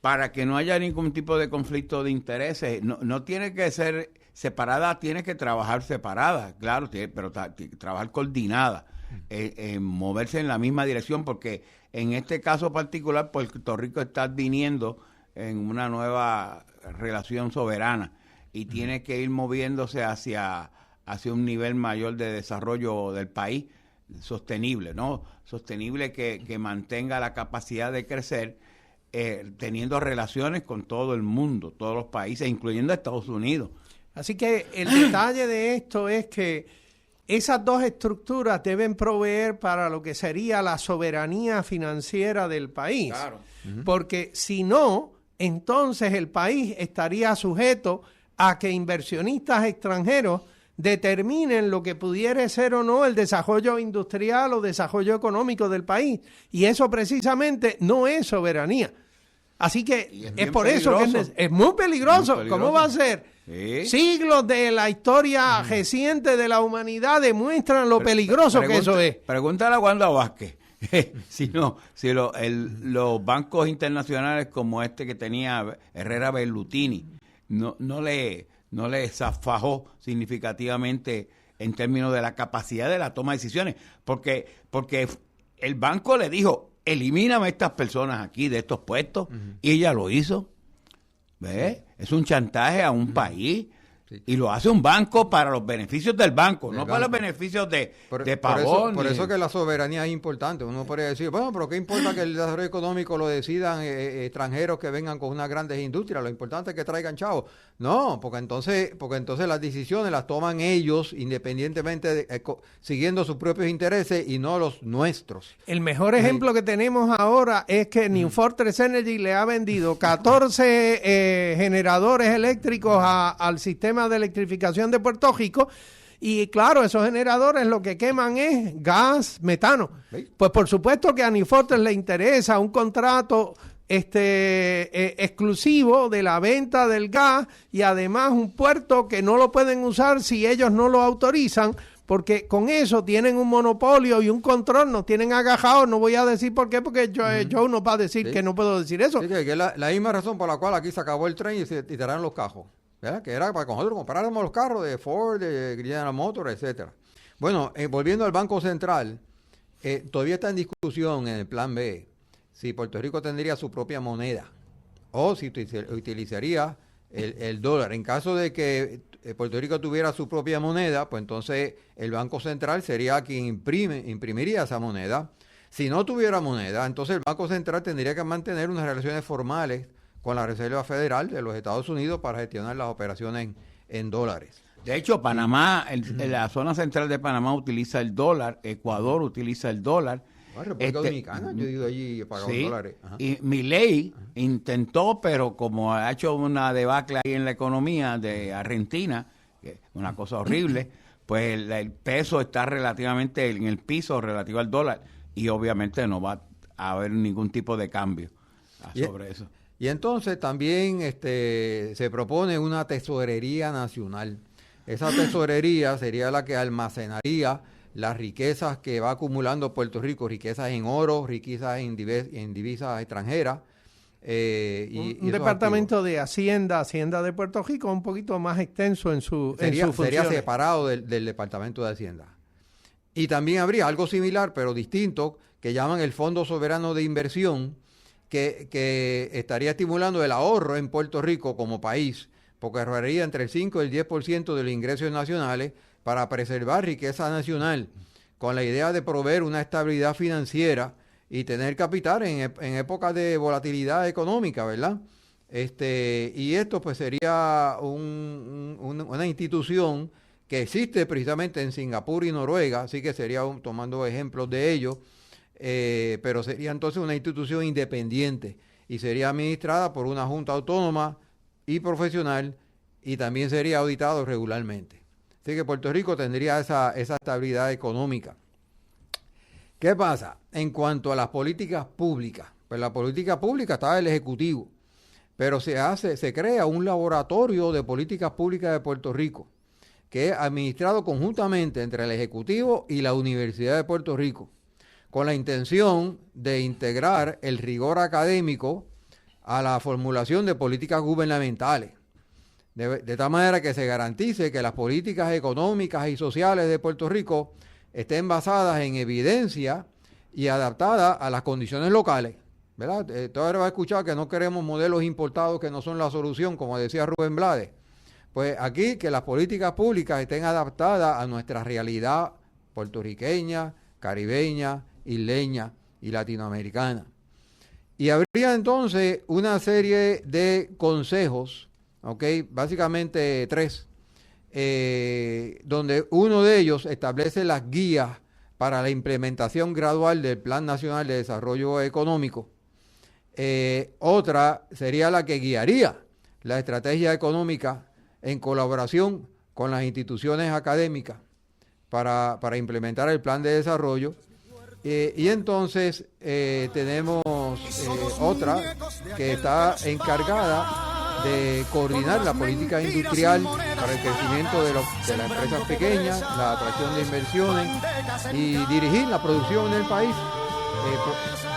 Para que no haya ningún tipo de conflicto de intereses. No tiene que ser separada, tiene que trabajar separada, claro, pero trabajar coordinada, moverse en la misma dirección, porque en este caso particular Puerto Rico está adviniendo en una nueva relación soberana y tiene que ir moviéndose hacia un nivel mayor de desarrollo del país, sostenible, ¿no? Sostenible que mantenga la capacidad de crecer, teniendo relaciones con todo el mundo, todos los países, incluyendo Estados Unidos. Así que el detalle de esto es que esas dos estructuras deben proveer para lo que sería la soberanía financiera del país. Claro. Porque si no, entonces el país estaría sujeto a que inversionistas extranjeros determinen lo que pudiera ser o no el desarrollo industrial o desarrollo económico del país. Y eso precisamente no es soberanía. Así que es por eso que es muy peligroso. ¿Cómo va a ser? Sí. Siglos de la historia reciente de la humanidad demuestran lo peligroso que eso es. Pregúntale a Wanda Vázquez. Los bancos internacionales como este que tenía Herrera Berlutini no le zafajó significativamente en términos de la capacidad de la toma de decisiones, porque el banco le dijo, elimíname a estas personas aquí de estos puestos, y ella lo hizo. ¿Ves? Es un chantaje a un país. Sí. Y lo hace un banco para los beneficios del banco, no para los beneficios de Pavón. Por eso que la soberanía es importante. Uno podría decir, bueno, pero ¿qué importa que el desarrollo económico lo decidan extranjeros que vengan con unas grandes industrias? Lo importante es que traigan chavos. No, porque entonces las decisiones las toman ellos independientemente, siguiendo sus propios intereses y no los nuestros. El mejor ejemplo que tenemos ahora es que New Fortress Energy le ha vendido 14 generadores eléctricos al sistema de electrificación de Puerto Rico y claro, esos generadores lo que queman es gas metano. Pues por supuesto que a New Fortress le interesa un contrato exclusivo de la venta del gas y además un puerto que no lo pueden usar si ellos no lo autorizan, porque con eso tienen un monopolio y un control, nos tienen agajados. No voy a decir por qué, porque Joe nos va a decir que no puedo decir eso. Sí, que es la misma razón por la cual aquí se acabó el tren y se tiraron los cajos. ¿Verdad? Que era para que nosotros compráramos los carros de Ford, de General Motors, etcétera. Bueno, volviendo al Banco Central, todavía está en discusión en el Plan B si Puerto Rico tendría su propia moneda o si utilizaría el dólar. En caso de que Puerto Rico tuviera su propia moneda, pues entonces el Banco Central sería quien imprimiría esa moneda. Si no tuviera moneda, entonces el Banco Central tendría que mantener unas relaciones formales con la Reserva Federal de los Estados Unidos para gestionar las operaciones en dólares. De hecho, Panamá, la zona central de Panamá utiliza el dólar, Ecuador utiliza el dólar. República Dominicana, yo he ido allí y he pagado dólares. Ajá. Y Milei intentó, pero como ha hecho una debacle ahí en la economía de Argentina, que es una cosa horrible, pues el peso está relativamente en el piso relativo al dólar y obviamente no va a haber ningún tipo de cambio sobre eso. Y entonces también se propone una tesorería nacional. Esa tesorería sería la que almacenaría las riquezas que va acumulando Puerto Rico, riquezas en oro, riquezas en divisas extranjeras. Un departamento de Hacienda de Puerto Rico un poquito más extenso en su función. Sería separado del Departamento de Hacienda. Y también habría algo similar, pero distinto, que llaman el Fondo Soberano de Inversión, que estaría estimulando el ahorro en Puerto Rico como país, porque ahorraría entre el 5 y el 10% de los ingresos nacionales para preservar riqueza nacional, con la idea de proveer una estabilidad financiera y tener capital en épocas de volatilidad económica, ¿verdad? Y esto pues sería una institución que existe precisamente en Singapur y Noruega, así que sería tomando ejemplos de ello, pero sería entonces una institución independiente y sería administrada por una junta autónoma y profesional y también sería auditado regularmente. Así que Puerto Rico tendría esa estabilidad económica. ¿Qué pasa? En cuanto a las políticas públicas, pues la política pública está el Ejecutivo, pero se crea un laboratorio de políticas públicas de Puerto Rico, que es administrado conjuntamente entre el Ejecutivo y la Universidad de Puerto Rico, con la intención de integrar el rigor académico a la formulación de políticas gubernamentales, de tal manera que se garantice que las políticas económicas y sociales de Puerto Rico estén basadas en evidencia y adaptadas a las condiciones locales, ¿verdad? Todavía va a escuchar que no queremos modelos importados que no son la solución, como decía Rubén Blades. Pues aquí que las políticas públicas estén adaptadas a nuestra realidad puertorriqueña, caribeña, isleña y latinoamericana. Y habría entonces una serie de consejos, básicamente 3, donde uno de ellos establece las guías para la implementación gradual del Plan Nacional de Desarrollo Económico. Otra sería la que guiaría la estrategia económica en colaboración con las instituciones académicas para implementar el plan de desarrollo. Y entonces tenemos otra que está encargada de coordinar la política industrial para el crecimiento de las empresas pequeñas, la atracción de inversiones y dirigir la producción en el país,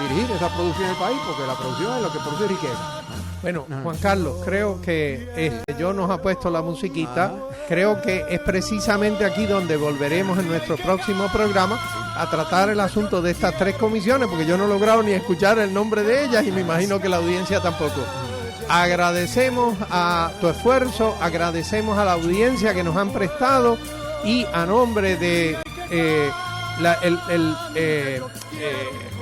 dirigir esa producción en el país, porque la producción es lo que produce riqueza. Bueno, Juan Carlos, creo que yo nos ha puesto la musiquita. Creo que es precisamente aquí donde volveremos en nuestro próximo programa a tratar el asunto de estas 3 comisiones, porque yo no he logrado ni escuchar el nombre de ellas y me imagino que la audiencia tampoco. Agradecemos a tu esfuerzo, agradecemos a la audiencia que nos han prestado y a nombre de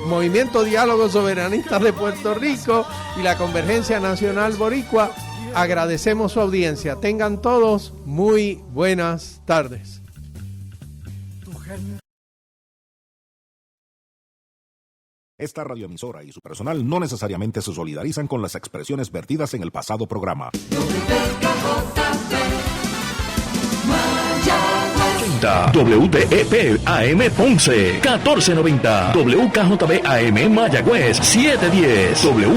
Movimiento Diálogo Soberanista de Puerto Rico y la Convergencia Nacional Boricua, agradecemos su audiencia. Tengan todos muy buenas tardes. Esta radioemisora y su personal no necesariamente se solidarizan con las expresiones vertidas en el pasado programa. WTEP AM Ponce 1490, WKJB AM Mayagüez 710,